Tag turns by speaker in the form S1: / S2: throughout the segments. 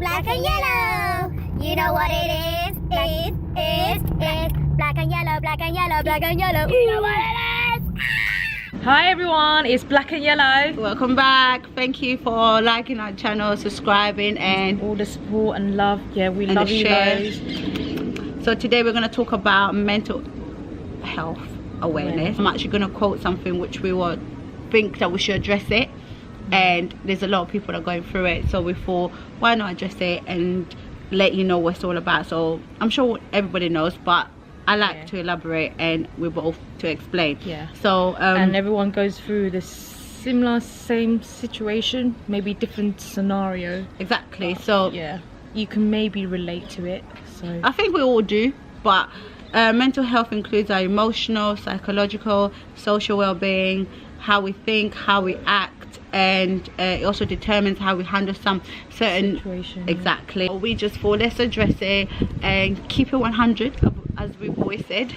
S1: Black and yellow. You know what it is. It's black and yellow, black and yellow, black and yellow. You know what it is.
S2: Hi everyone, it's Black and Yellow.
S3: Welcome back. Thank you for liking our channel, subscribing, and
S2: all the support and love. Yeah, we love you guys.
S3: So today we're going to talk about mental health awareness. I'm actually going to quote something which we would think that we should address it, and there's a lot of people that are going through it, so we thought, why not address it and let you know what it's all about. So I'm sure everybody knows, but I like to elaborate and we're both to explain. So
S2: and everyone goes through this same situation, maybe different scenario.
S3: Exactly. So
S2: yeah, you can maybe relate to it. So
S3: I think we all do, but mental health includes our emotional, psychological, social well-being, how we think, how we act, and it also determines how we handle some certain
S2: situation.
S3: Exactly. We just thought, let's address it and keep it 100, as we've always said,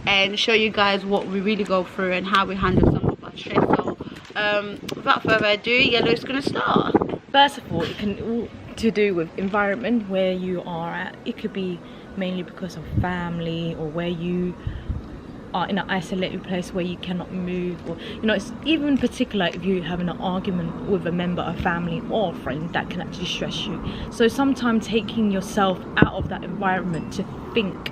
S3: and show you guys what we really go through and how we handle some of our stress. So without further ado, Yellow's gonna start. First
S2: of all, it can all to do with environment where you are at. It could be mainly because of family, or where you are in an isolated place where you cannot move, or you know, it's even particular if you're having an argument with a member of family or a friend, that can actually stress you. So sometimes taking yourself out of that environment to think,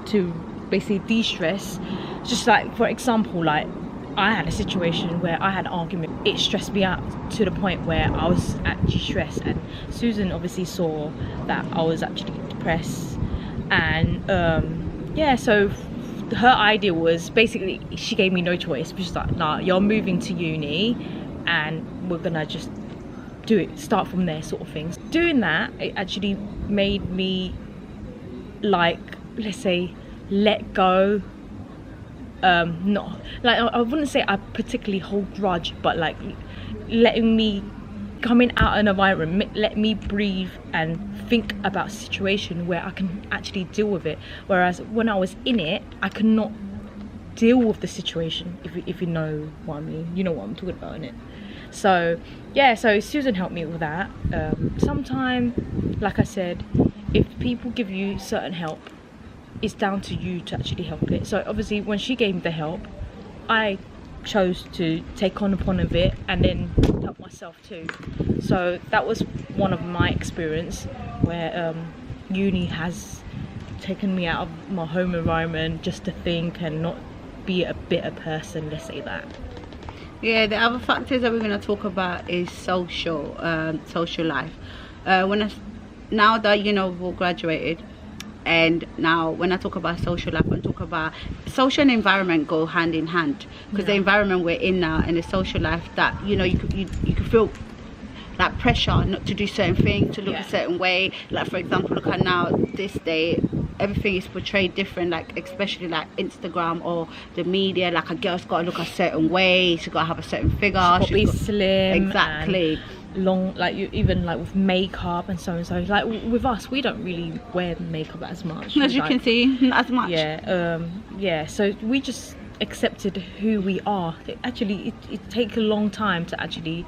S2: to basically de-stress, just like for example, like I had a situation where I had an argument. It stressed me out to the point where I was actually stressed, and Susan obviously saw that I was actually depressed, and yeah, so her idea was basically, she gave me no choice. She's like, nah, you're moving to uni and we're gonna just do it, start from there, sort of things. Doing that, it actually made me, like, let's say, let go. Not like, I wouldn't say I particularly hold grudge, but like letting me coming out of an environment, let me breathe and think about a situation where I can actually deal with it. Whereas when I was in it, I could not deal with the situation, if you know what I mean. You know what I'm talking about, innit? So yeah, so Susan helped me with that. Sometimes, like I said, if people give you certain help, it's down to you to actually help it. So obviously when she gave me the help, I chose to take on upon of it and then help myself too. So that was one of my experience where uni has taken me out of my home environment just to think and not be a bitter person, let's say that.
S3: Yeah, the other factors that we're going to talk about is social life. Now that, you know, we've all graduated, and now when I talk about social life, I talk about social and environment go hand in hand, because the environment we're in now and the social life, that, you know, you could feel that pressure not to do certain things, to look a certain way. Like for example, look at now, this day, everything is portrayed different, like especially like Instagram or the media. Like a girl's got to look a certain way, she's got to have a certain figure, she's got to be
S2: slim,
S3: exactly,
S2: long, like you, even like with makeup and so and so. Like with us, we don't really wear makeup as much,
S3: as you can see, not as much.
S2: Yeah, so we just accepted who we are. It takes a long time to actually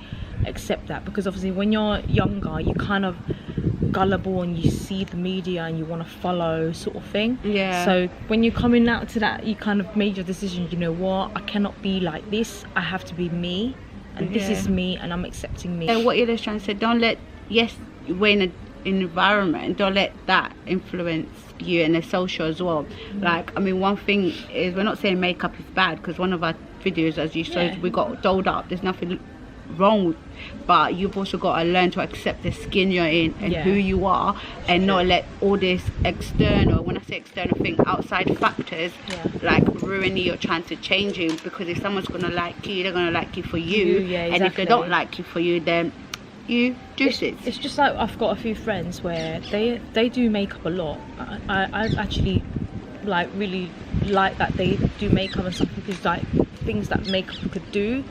S2: accept that, because obviously when you're younger, you kind of gullible and you see the media and you want to follow, sort of thing. So when you're coming out to that, you kind of made your decision, you know what, I cannot be like this, I have to be me, and this is me, and I'm accepting me.
S3: And what you're just trying to say, don't let, yes, we're in an environment, don't let that influence you, and the social as well. Like, I mean, one thing is, we're not saying makeup is bad, because one of our videos, as you saw, we got dolled up, there's nothing wrong with, but you've also got to learn to accept the skin you're in and who you are, and not let all this external, when I say external thing, outside factors like ruin your chance of changing. Because if someone's gonna like you, they're gonna like you for you, and if they don't like you for you, then you do it.
S2: It's just like, I've got a few friends where they do makeup a lot. I actually like really like that they do makeup and stuff, because like things that makeup could do.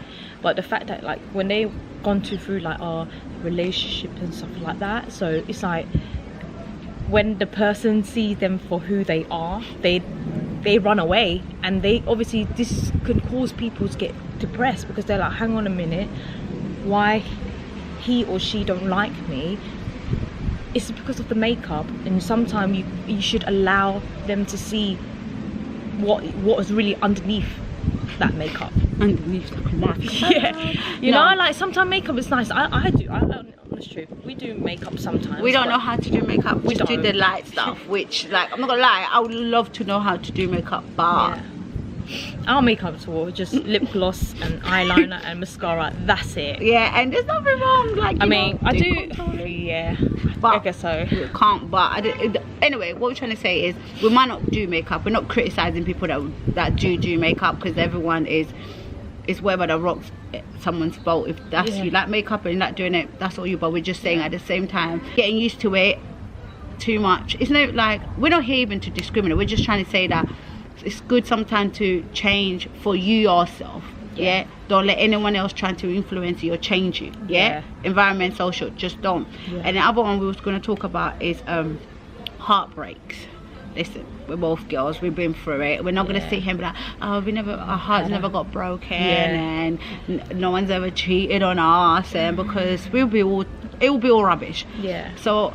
S2: But the fact that like when they've gone through like our relationship and stuff like that, so it's like when the person sees them for who they are, they run away, and they obviously, this can cause people to get depressed, because they're like, hang on a minute, why he or she don't like me? it's because of the makeup, and sometimes you should allow them to see what is really underneath that makeup.
S3: Underneath the mask.
S2: Yeah, you know, like sometimes makeup is nice. I do. That's true. We do makeup sometimes.
S3: We don't know how to do makeup. We just do the light stuff, which, like, I'm not gonna lie, I would love to know how to do makeup, but
S2: our makeup's all just lip gloss and eyeliner and mascara. That's it.
S3: yeah, and there's nothing wrong. Like,
S2: I mean, I do.
S3: Yeah,
S2: I guess so.
S3: We can't. But anyway, what we're trying to say is we might not do makeup. We're not criticizing people that do makeup, because everyone is whether the rocks someone's fault. If that's you like makeup and you're not doing it, that's all you. But we're just saying at the same time, getting used to it too much. It's not like, we're not here even to discriminate. We're just trying to say that it's good sometimes to change for you yourself. Yeah, don't let anyone else try to influence you or change you. Environment, social, just don't. And the other one we was going to talk about is heartbreaks. Listen, we're both girls, we've been through it. We're not going to sit here and be like, oh, our hearts never got broken, and no one's ever cheated on us, and because it will be all rubbish. So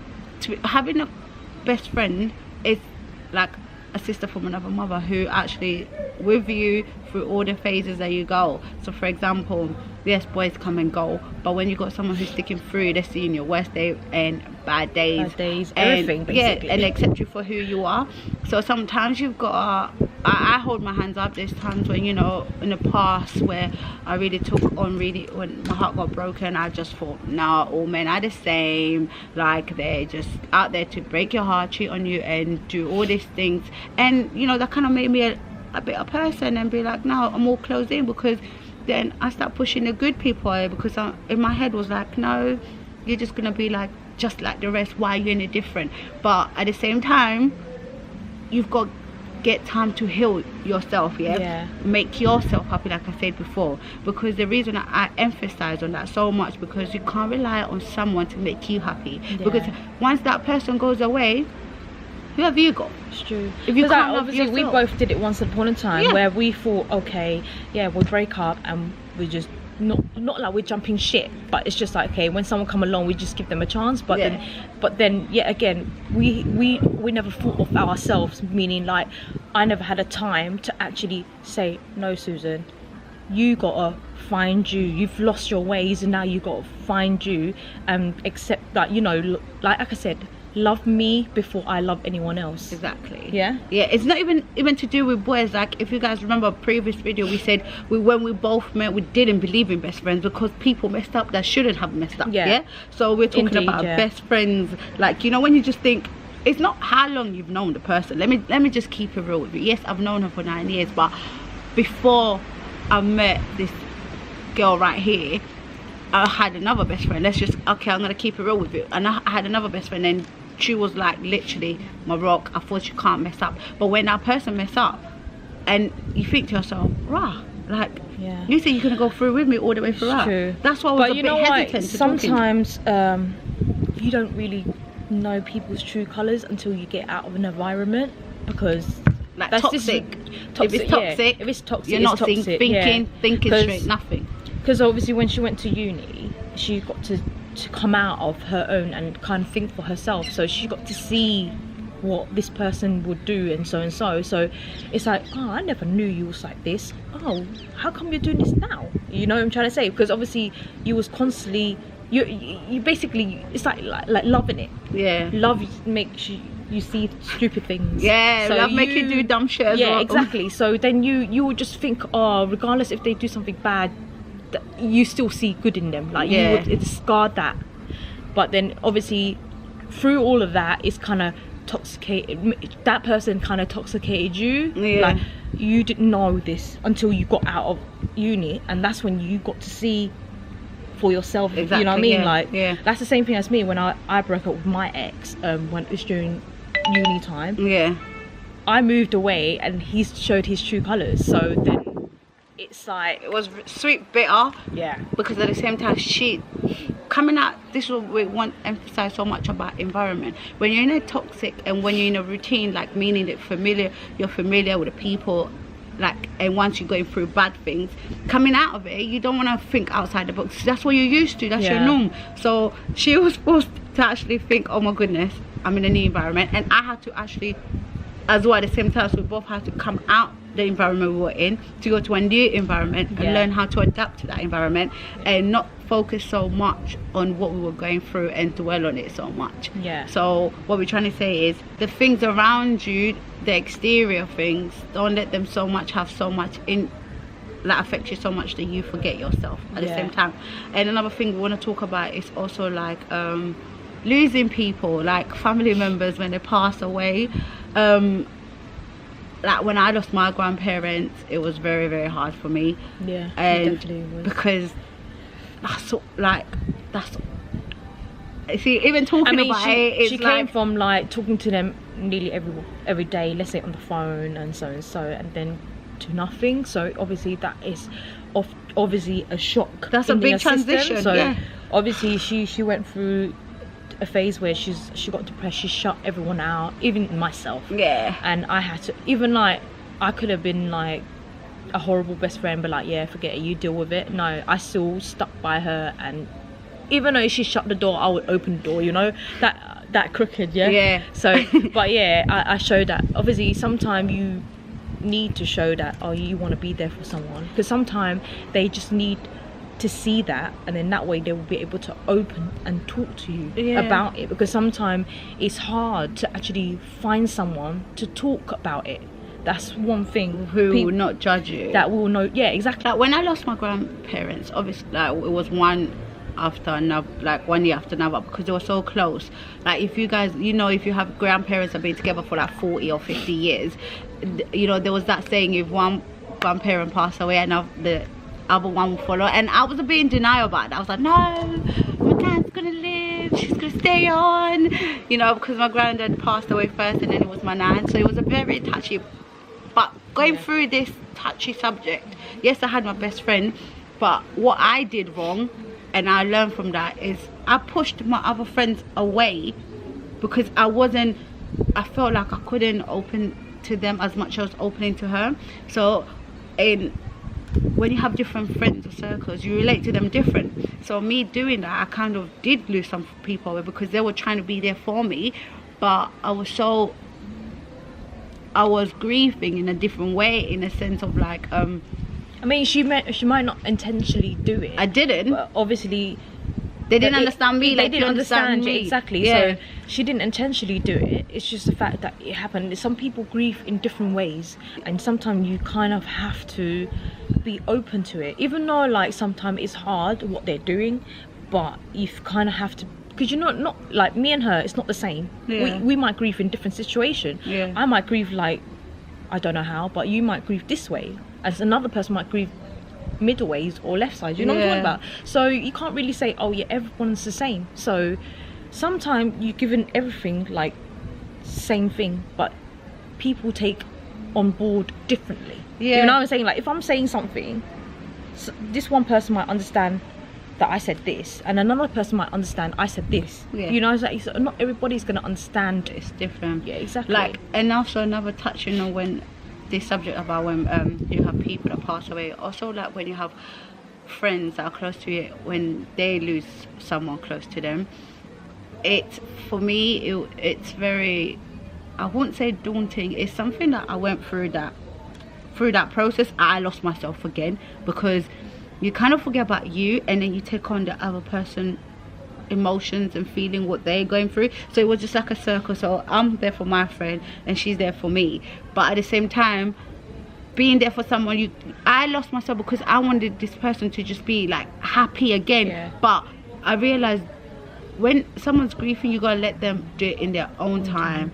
S3: having a best friend is like a sister from another mother, who actually with you through all the phases that you go. So for example, yes, boys come and go, but when you got someone who's sticking through, they're seeing your worst day and bad days,
S2: everything, basically.
S3: and accept you for who you are. So sometimes you've got I hold my hands up. There's times when, you know, in the past where I really took on, when my heart got broken, I just thought, nah, all men are the same. Like, they're just out there to break your heart, cheat on you, and do all these things. And, you know, that kind of made me a better person, and be like, no, I'm all closed in, because then I start pushing the good people away, because in my head was like, no, you're just gonna be like just like the rest. Why are you any different? But at the same time, you've got get time to heal yourself. Make yourself happy, like I said before, because the reason I emphasize on that so much, because you can't rely on someone to make you happy, because once that person goes away, who have you got?
S2: It's true.
S3: If you can't love
S2: obviously
S3: yourself.
S2: we both did it once upon a time, where we thought, okay, we'll break up, and we just not like we're jumping shit, but it's just like, okay, when someone come along, we just give them a chance. But then again, we never thought of ourselves, meaning like I never had a time to actually say, no, Susan, you gotta find you. You've lost your ways, and now you gotta find you and accept that, you know, like I said, love me before I love anyone else.
S3: Exactly.
S2: Yeah,
S3: it's not even to do with boys. Like, if you guys remember a previous video, we said when we both met, we didn't believe in best friends, because people messed up that shouldn't have messed up. So we're talking about best friends. Like, you know, when you just think, it's not how long you've known the person. Let me just keep it real with you. Yes, I've known her for 9 years, but before I met this girl right here, I had another best friend. I'm gonna keep it real with you. And I had another best friend, and she was like literally my rock. I thought, you can't mess up. But when that person mess up, and you think to yourself, rah, like, you say you're gonna go through with me all the way throughout.
S2: True.
S3: That's why I was a bit hesitant to
S2: sometimes you don't really know people's true colours until you get out of an environment, because
S3: like
S2: that's
S3: toxic.
S2: If it's toxic,
S3: you're not thinking straight, nothing.
S2: Because obviously when she went to uni, she got to come out of her own and kind of think for herself, so she got to see what this person would do, and so so it's like, oh, I never knew you was like this. Oh, how come you're doing this now? You know what I'm trying to say? Because obviously you was constantly, you basically, it's like loving it. Love makes you see stupid things. So
S3: love make you do dumb shit as well.
S2: Exactly. So then you would just think, oh, regardless if they do something bad, you still see good in them. Like, you would discard that. But then obviously through all of that, it's kind of that person kind of toxicated you. Like, you didn't know this until you got out of uni, and that's when you got to see for yourself. You know what I mean? Like, that's the same thing as me when I broke up with my ex, when it was during uni time. I moved away, and he showed his true colours. So then it's like,
S3: it was sweet bitter, because at the same time, she coming out, this is what we want to emphasize so much about environment. When you're in a toxic, and when you're in a routine, like, meaning that you're familiar with the people, like, and once you're going through bad things, coming out of it, you don't want to think outside the box. That's what you're used to, that's your norm. So she was supposed to actually think, oh my goodness, I'm in a new environment. And I had to actually, as well, at the same time, so we both had to come out the environment we were in to go to a new environment and learn how to adapt to that environment and not focus so much on what we were going through and dwell on it so much. So what we're trying to say is the things around you, the exterior things, don't let them so much have so much in that affects you so much that you forget yourself at the same time. And another thing we want to talk about is also like losing people, like family members when they pass away. Like when I lost my grandparents, it was very, very hard for me.
S2: Yeah,
S3: and
S2: it definitely was.
S3: Because that's see, even talking about it,
S2: she came from like talking to them nearly every day, let's say on the phone and so, and then to nothing. So obviously that is obviously a shock.
S3: That's a big transition.
S2: So obviously she went through a phase where she got depressed. She shut everyone out, even myself. And I had to, even like I could have been like a horrible best friend, but like, yeah, forget it, you deal with it. No, I still stuck by her, and even though she shut the door, I would open the door, you know, that crooked. So but yeah, I showed that. Obviously sometimes you need to show that, oh, you want to be there for someone, because sometimes they just need to see that, and then that way they will be able to open and talk to you about it, because sometimes it's hard to actually find someone to talk about it. That's one thing.
S3: Who will not judge you,
S2: that will know. Exactly.
S3: Like when I lost my grandparents, obviously like it was one after another, like 1 year after another, because they were so close. Like if you guys, you know, if you have grandparents that have been together for like 40 or 50 years, you know, there was that saying, if one grandparent passed away, and the other one will follow. And I was a bit in denial about it. I was like, no, my grand's gonna live, she's gonna stay on, you know, because my granddad passed away first, and then it was my nan. So it was a very touchy, but going through this touchy subject, yes, I had my best friend, but what I did wrong, and I learned from that, is I pushed my other friends away because I felt like I couldn't open to them as much as I was opening to her. So when you have different friends or circles, you relate to them different. So me doing that, I kind of did lose some people because they were trying to be there for me, but I was grieving in a different way, in a sense of like
S2: I mean, she might not intentionally do it.
S3: I didn't.
S2: But obviously
S3: they didn't understand me.
S2: They didn't understand me. Exactly.
S3: Yeah.
S2: So she didn't intentionally do it. It's just the fact that it happened. Some people grieve in different ways, and sometimes you kind of have to be open to it, even though like sometimes it's hard what they're doing, but you kind of have to, because you're not like me and her. It's not the same. We might grieve in different situations. I might grieve like, I don't know how, but you might grieve this way, as another person might grieve middle ways or left side. You know what I'm talking about? So you can't really say, oh yeah, everyone's the same. So sometimes you're given everything like same thing, but people take on board differently. You know what I'm saying? Like if I'm saying something, so this one person might understand that I said this, and another person might understand I said this. You know, it's like, so not everybody's gonna understand.
S3: It's different.
S2: Exactly.
S3: Like, and also another touch, you know, when this subject about when you have people that pass away, also like when you have friends that are close to you, when they lose someone close to them, for me it's very, I wouldn't say daunting, it's something that I went through that process. I lost myself again, because you kind of forget about you, and then you take on the other person emotions and feeling what they're going through. So it was just like a circle. So I'm there for my friend and she's there for me, but at the same time being there for someone, I lost myself because I wanted this person to just be like happy again. But I realized when someone's grieving, you gotta let them do it in their own time.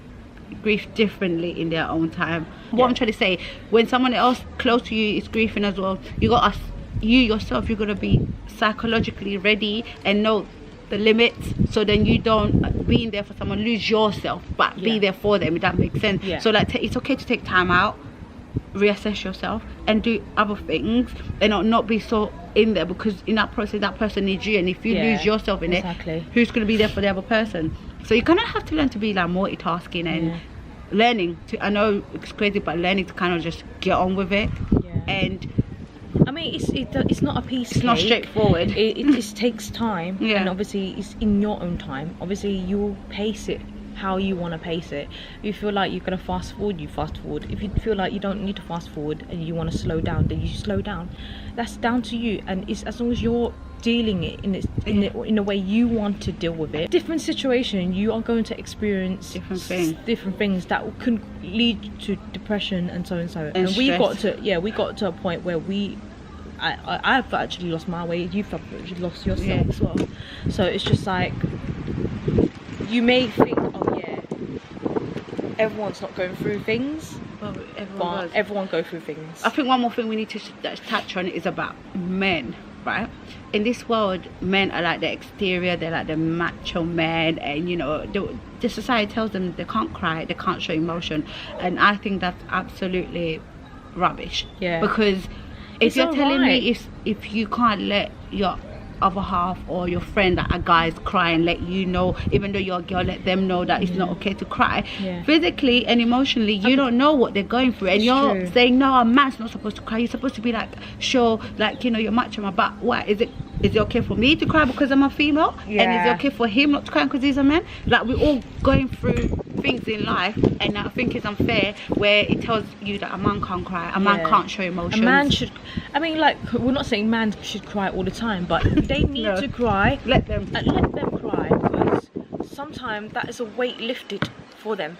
S3: Grieve differently in their own time. What I'm trying to say, when someone else close to you is grieving as well, you yourself, you're gonna be psychologically ready and know the limits, so then you don't, being there for someone, lose yourself, but be there for them, if that makes sense. So like it's okay to take time out, reassess yourself and do other things, and not be so in there, because in that process that person needs you, and if you lose yourself in it, who's going to be there for the other person? So you kind of have to learn to be like multitasking and learning to, I know it's crazy, but learning to kind of just get on with it. And
S2: mean, it's not a piece
S3: It's not straightforward.
S2: It just takes time,
S3: Yeah.
S2: and obviously it's in your own time. Obviously you'll pace it how you want to pace it. If you feel like you're gonna fast forward, you fast forward. If you feel like you don't need to fast forward and you want to slow down, then you slow down. That's down to you, and it's as long as you're dealing it in a way you want to deal with it. Different situation, you are going to experience different things that can lead to depression and so. And we got to a point where I've actually lost my way. You've actually lost yourself as well. So it's just like, you may think, oh yeah, everyone's not going through things,
S3: But
S2: everyone go through things.
S3: I think one more thing we need to touch on is about men, right? In this world, men are like the exterior, they're like the macho men, and you know, the society tells them they can't cry, they can't show emotion, and I think that's absolutely rubbish.
S2: Yeah.
S3: Because if
S2: It's
S3: you're telling
S2: alright.
S3: me if you can't let your other half or your friend that a guy's crying, let you know, even though you're a girl, let them know that it's not okay to cry.
S2: Yeah.
S3: Physically and emotionally, you don't know what they're going through, and
S2: It's
S3: you're
S2: true.
S3: saying, no, a man's not supposed to cry, you're supposed to be like, sure, like, you know, you're macho. But what is it okay for me to cry because I'm a female? And is
S2: Yeah.
S3: it okay for him not to cry because he's a man? Like, we're all going through things in life, and I think it's unfair where it tells you that a man can't cry, a man
S2: Yeah.
S3: can't show emotions.
S2: A man should, I mean, like, we're not saying man should cry all the time, but if they need
S3: No.
S2: to cry,
S3: Let them.
S2: let them cry, because sometimes that is a weight lifted for them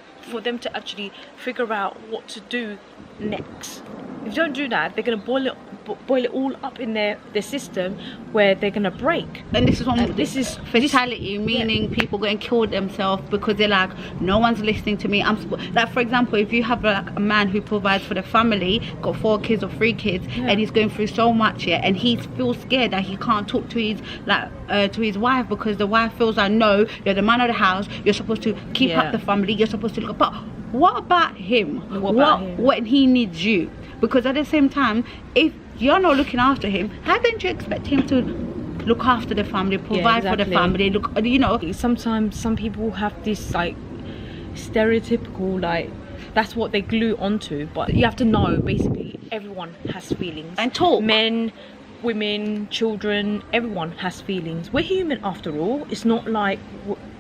S2: to actually figure out what to do next. If you don't do that, they're gonna boil it all up in their system, where they're gonna break.
S3: And this is one.
S2: This is
S3: fatality, meaning people go and kill themselves because they're like, no one's listening to me. Like, for example, if you have like a man who provides for the family, got 4 kids or 3 kids, and he's going through so much, and he feels scared that he can't talk to his wife, because the wife feels like, no, you're the man of the house, you're supposed to keep up the family, you're supposed to look. But what about him? When he needs you? Because at the same time, if you're not looking after him, how don't you expect him to look after the family, provide for the family? Look, you know.
S2: Sometimes some people have this like stereotypical, like, that's what they glue onto. But you have to know, basically, everyone has feelings.
S3: And talk.
S2: Men, women, children, everyone has feelings. We're human after all. It's not like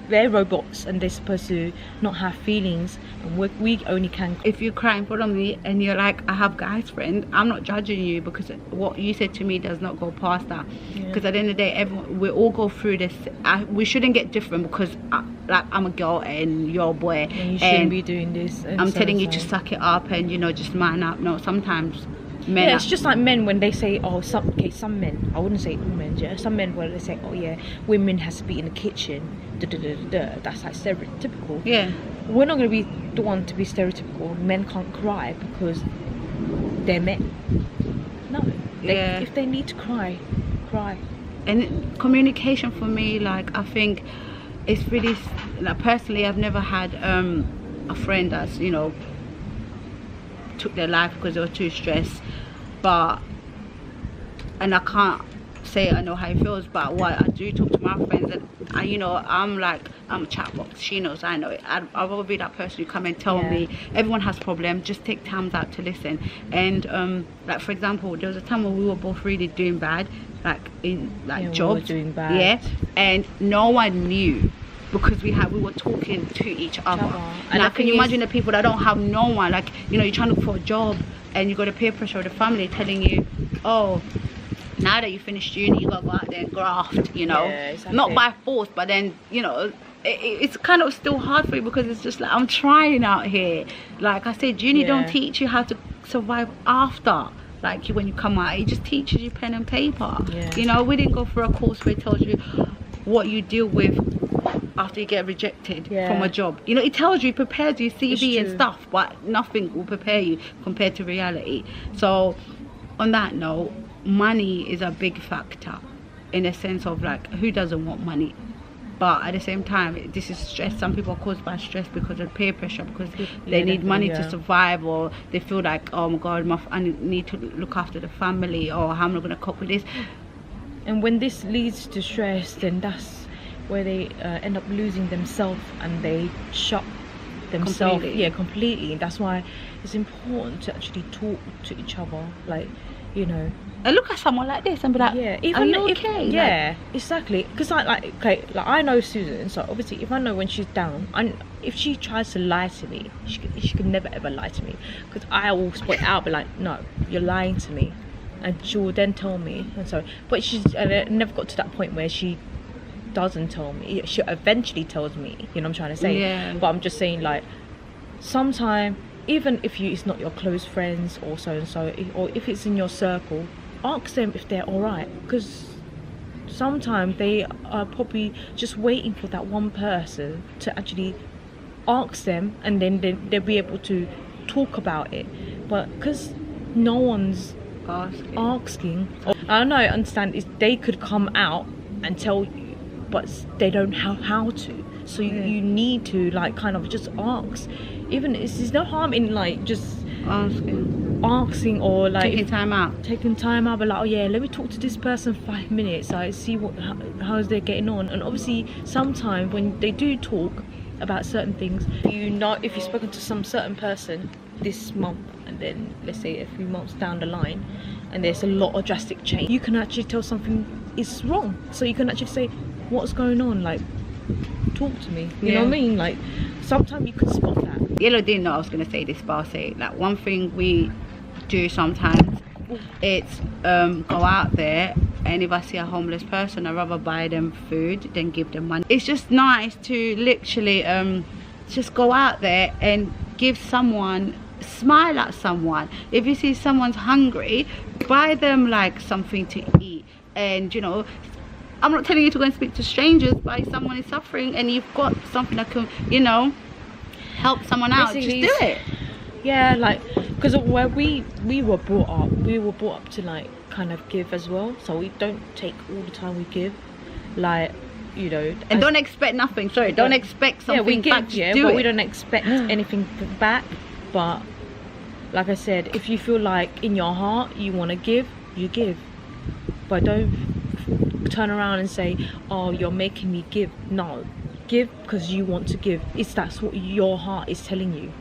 S2: they're robots and they're supposed to not have feelings, and we only can.
S3: If you cry in front of me and you're like, I have guys friend, I'm not judging you, because what you said to me does not go past that. Because at the end of the day, we all go through this. We shouldn't get different because like, I'm a girl and you're a boy,
S2: And you shouldn't be doing this.
S3: I'm telling you to suck it up and, you know, just man up. No, sometimes men
S2: it's just like men when they say, oh, some men, I wouldn't say all men, yeah, some men where they say, oh yeah, women has to be in the kitchen, that's like stereotypical.
S3: Yeah.
S2: We're not going to be the one to be stereotypical. Men can't cry because they're men. No. If they need to cry.
S3: And communication for me, like, I think it's really, like, personally, I've never had a friend that's, you know, took their life because they were too stressed, and I can't say I know how it feels, but what I do talk to my friends, and you know, I'm a chat box, she knows I know it. I'll rather be that person who come and tell me everyone has problems, just take time out to listen. And like, for example, there was a time when we were both really doing bad, like in jobs,
S2: we were doing bad.
S3: And no one knew, because we were talking to each other. And now, can you imagine the people that don't have no one, like, you know, you're trying to look for a job and you got the peer pressure of the family telling you, oh, now that you finished uni, you gotta go out there and graft, you know. Not by force, but then, you know, it's kind of still hard for you, because it's just like, I'm trying out here. Like I said, uni don't teach you how to survive after. Like, when you come out, it just teaches you pen and paper. You know, we didn't go through a course where it tells you what you deal with after you get rejected from a job. You know, it tells you, it prepares you, CV and stuff, but nothing will prepare you compared to reality. So on that note, money is a big factor, in a sense of, like, who doesn't want money? But at the same time, this is stress. Some people are caused by stress because of peer pressure, because they need money to survive, or they feel like, oh my god, I need to look after the family, or how am I going to cope with this?
S2: And when this leads to stress, then that's where they end up losing themselves, and they shut themselves completely. That's why it's important to actually talk to each other. Like, you know.
S3: And look at someone like this and be like,
S2: Yeah,
S3: are you okay?
S2: Yeah, exactly. Because okay, like I know Susan, so obviously if I know when she's down, and if she tries to lie to me, she could never ever lie to me, because I will point out, be like, no, you're lying to me, and she will then tell me. And so, but and it never got to that point where she doesn't tell me. She eventually tells me, you know what I'm trying to say.
S3: Yeah.
S2: But I'm just saying, like, sometimes even if it's not your close friends or so and so, or if it's in your circle, ask them if they're all right, because sometimes they are probably just waiting for that one person to actually ask them, and then they'll be able to talk about it. But because no one's asking, I know, I understand, is they could come out and tell you, but they don't have how to. So you need to, like, kind of just ask. Even there's no harm in, like, just asking, or like
S3: taking time out,
S2: but like, oh yeah, let me talk to this person 5 minutes, like, see how's they're getting on. And obviously sometimes when they do talk about certain things, you know, if you've spoken to some certain person this month, and then let's say a few months down the line, and there's a lot of drastic change, you can actually tell something is wrong. So you can actually say, what's going on, like, talk to me, you know what I mean? Like, sometimes you can spot that.
S3: Yellow didn't know I was going to say this, but I'll say it. Like, one thing we do sometimes, it's go out there, and if I see a homeless person, I'd rather buy them food than give them money. It's just nice to literally just go out there and give someone, smile at someone. If you see someone's hungry, buy them like something to eat. And you know, I'm not telling you to go and speak to strangers, but if someone is suffering and you've got something that can, you know, help someone out,
S2: basically,
S3: just do it.
S2: Yeah, like, because where we were brought up to, like, kind of give as well. So we don't take all the time we give, like, you know.
S3: And don't expect nothing. Sorry, don't expect something.
S2: Yeah, we give,
S3: back.
S2: yeah,
S3: do
S2: but
S3: it.
S2: we don't expect anything back. But like I said, if you feel like in your heart you want to give, you give. But don't turn around and say, oh, you're making me give. No, give because you want to give. That's what your heart is telling you.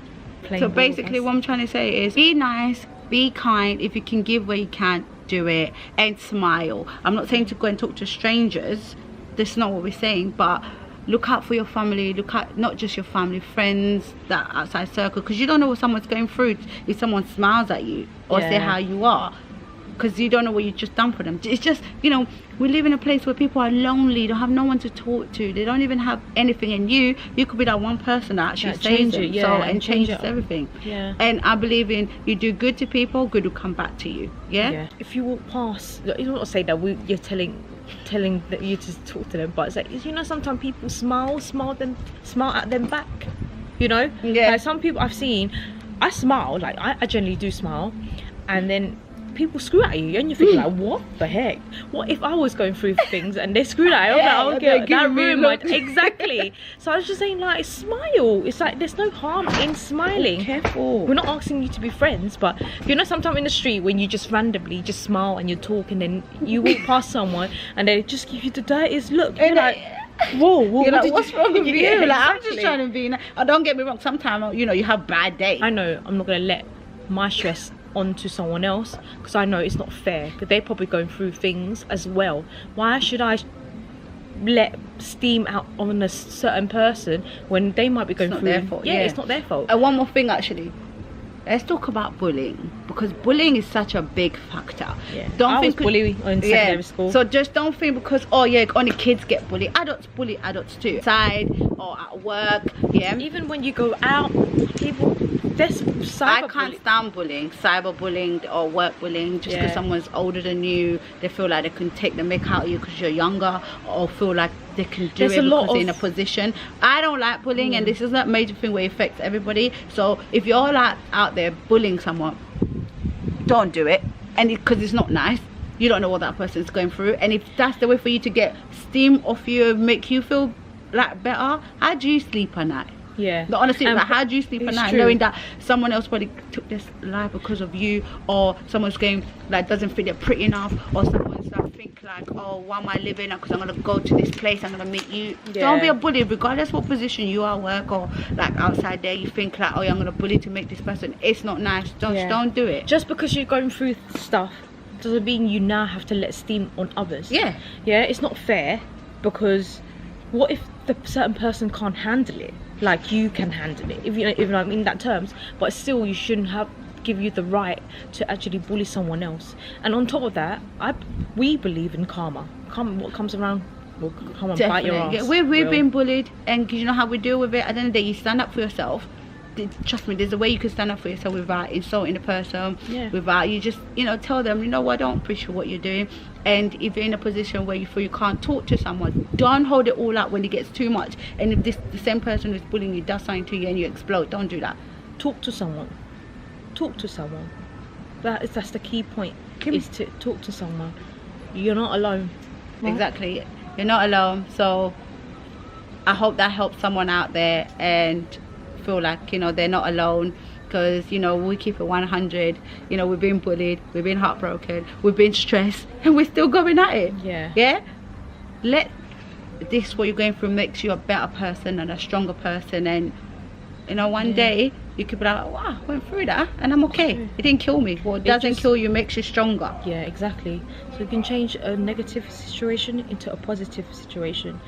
S3: So basically what I'm trying to say is, be nice, be kind. If you can give where you can, do it, and smile. I'm not saying to go and talk to strangers, that's not what we're saying, but look out for your family. Look out, not just your family, friends, that outside circle, because you don't know what someone's going through if someone smiles at you or say how you are, because you don't know what you just done for them. It's just, you know, we live in a place where people are lonely, don't have no one to talk to, they don't even have anything, and you could be that one person that actually saves them, and changes everything. And I believe in, you do good to people, good will come back to you. If you walk past, you don't say that you're telling that you just talk to them, but it's like, you know, sometimes people smile at them back, you know. Like, some people I've seen, I smile, like I generally do smile, and then people screw at you, and you think like, what the heck? What if I was going through things and they screwed at you? I'm like, okay, that ruined my exactly. So I was just saying, like, smile. It's like, there's no harm in smiling. Careful.
S2: We're not asking you to be friends, but you know, sometimes in the street when you just randomly just smile and you're talking, and you walk past someone and they just give you the dirtiest look, you're like, whoa,
S3: you're like, what's wrong with you?
S2: Yeah,
S3: like, I'm just trying to be nice. Don't get me wrong, sometimes, you know, you have bad days.
S2: I know, I'm not gonna let my stress onto someone else, because I know it's not fair, because they're probably going through things as well. Why should I let steam out on a certain person when they might be going through?
S3: Their fault.
S2: It's not their fault.
S3: And one more thing, actually, let's talk about bullying, because bullying is such a big factor.
S2: I was bullied in secondary school.
S3: So just don't think because, oh yeah, only kids get bullied. Adults bully adults too, outside or at work. Even
S2: when you go out, people,
S3: I can't stand bullying, cyberbullying or work bullying, just because someone's older than you, they feel like they can take the mick out of you because you're younger, or feel like they can do it because they're in a position. I don't like bullying, and this is a major thing where it affects everybody. So if you're like out there bullying someone, don't do it, and because it's not nice. You don't know what that person's going through, and if that's the way for you to get steam off you, make you feel like better, how do you sleep at night? But honestly, like, how do you sleep at night knowing that someone else probably took this life because of you, or someone's going, like, doesn't think they're pretty enough, or someone's like, think like, oh, why am I living? Because I'm gonna go to this place, I'm gonna meet you. Don't be a bully, regardless what position you are, work or like outside there. You think like, oh yeah, I'm gonna bully to make this person. It's not nice. Don't do it.
S2: Just because you're going through stuff doesn't mean you now have to let steam on others.
S3: Yeah.
S2: Yeah, it's not fair, because what if the certain person can't handle it like you can handle it, if you know, even I mean that terms, but still you shouldn't have give you the right to actually bully someone else. And on top of that, we believe in karma. What comes around will come and bite your ass.
S3: Yeah, we've been bullied, and you know how we deal with it. At the end of the day, you stand up for yourself. Trust me, there's a way you can stand up for yourself without insulting the person, without you just, you know, tell them, you know what, I don't appreciate what you're doing. And if you're in a position where you feel you can't talk to someone, don't hold it all out when it gets too much. And if the same person who's bullying you does something to you and you explode, don't do that.
S2: Talk to someone. Talk to someone. That's the key point, is to talk to someone. You're not alone. Right?
S3: Exactly, you're not alone. So I hope that helps someone out there and feel like, you know, they're not alone, because, you know, we keep it 100. You know, we've been bullied, we've been heartbroken, we've been stressed, and we're still going at it. Yeah, let this, what you're going through, makes you a better person and a stronger person. And you know, one day you could be like, wow, I went through that and I'm okay. It didn't kill me. What doesn't kill you makes you stronger.
S2: Yeah, exactly. So you can change a negative situation into a positive situation.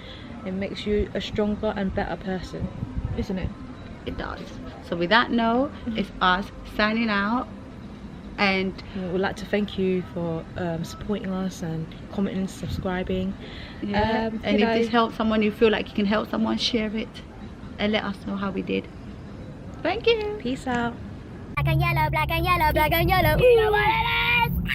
S2: It makes you a stronger and better person, isn't it?
S3: It does. So with that note, it's us signing out, and
S2: we'd like to thank you for supporting us and commenting, subscribing.
S3: And if this helps someone, you feel like you can help someone, share it and let us know how we did. Thank you.
S2: Peace out.
S1: Black and yellow, black and yellow, black and yellow. You know what it is?